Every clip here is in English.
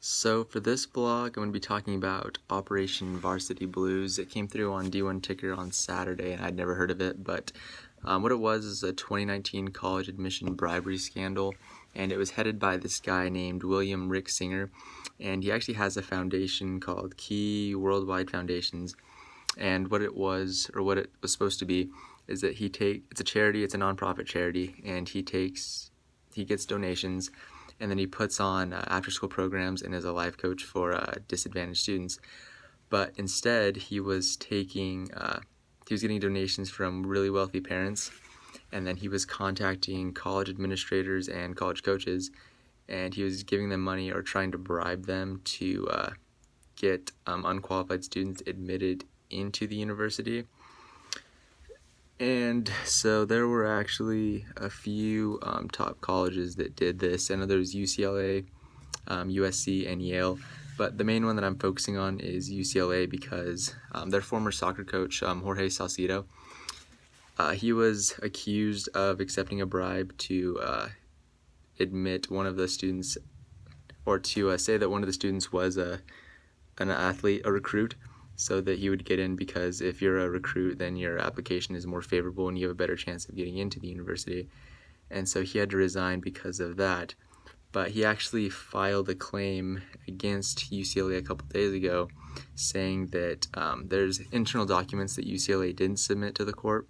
So for this vlog, I'm going to be talking about Operation Varsity Blues. It came through on D1 Ticker on Saturday, and I'd never heard of it, but what it was is a 2019 college admission bribery scandal, and it was headed by this guy named William Rick Singer, and he actually has a foundation called Key Worldwide Foundations, and what it was, or what it was supposed to be, is that it's a charity, it's a nonprofit charity, and he gets donations, and then he puts on after-school programs and is a life coach for disadvantaged students. But instead, he was getting donations from really wealthy parents, and then he was contacting college administrators and college coaches, and he was giving them money or trying to bribe them to get unqualified students admitted into the university. And so there were actually a few top colleges that did this. I know there was UCLA, USC, and Yale, but the main one that I'm focusing on is UCLA because their former soccer coach, Jorge Salcido, he was accused of accepting a bribe to admit one of the students, or to say that one of the students was an athlete, a recruit, so that he would get in, because if you're a recruit, then your application is more favorable and you have a better chance of getting into the university. And so he had to resign because of that. But he actually filed a claim against UCLA a couple days ago, saying that there's internal documents that UCLA didn't submit to the court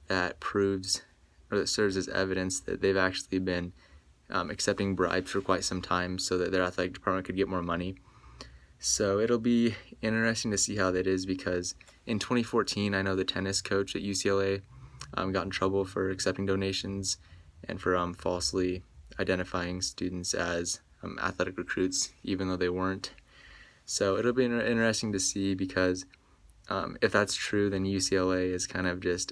that proves, or that serves as evidence that they've actually been accepting bribes for quite some time so that their athletic department could get more money. So it'll be interesting to see how that is, because in 2014, I know the tennis coach at UCLA got in trouble for accepting donations and for falsely identifying students as athletic recruits, even though they weren't. So it'll be interesting to see, because if that's true, then UCLA is kind of just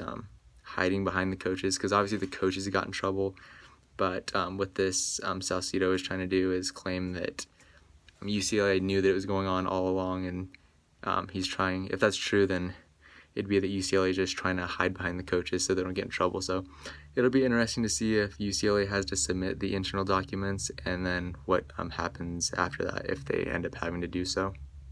hiding behind the coaches, because obviously the coaches got in trouble. But what this Salcido is trying to do is claim that UCLA knew that it was going on all along, and he's trying, if that's true, then it'd be that UCLA is just trying to hide behind the coaches so they don't get in trouble. So it'll be interesting to see if UCLA has to submit the internal documents, and then what happens after that if they end up having to do so.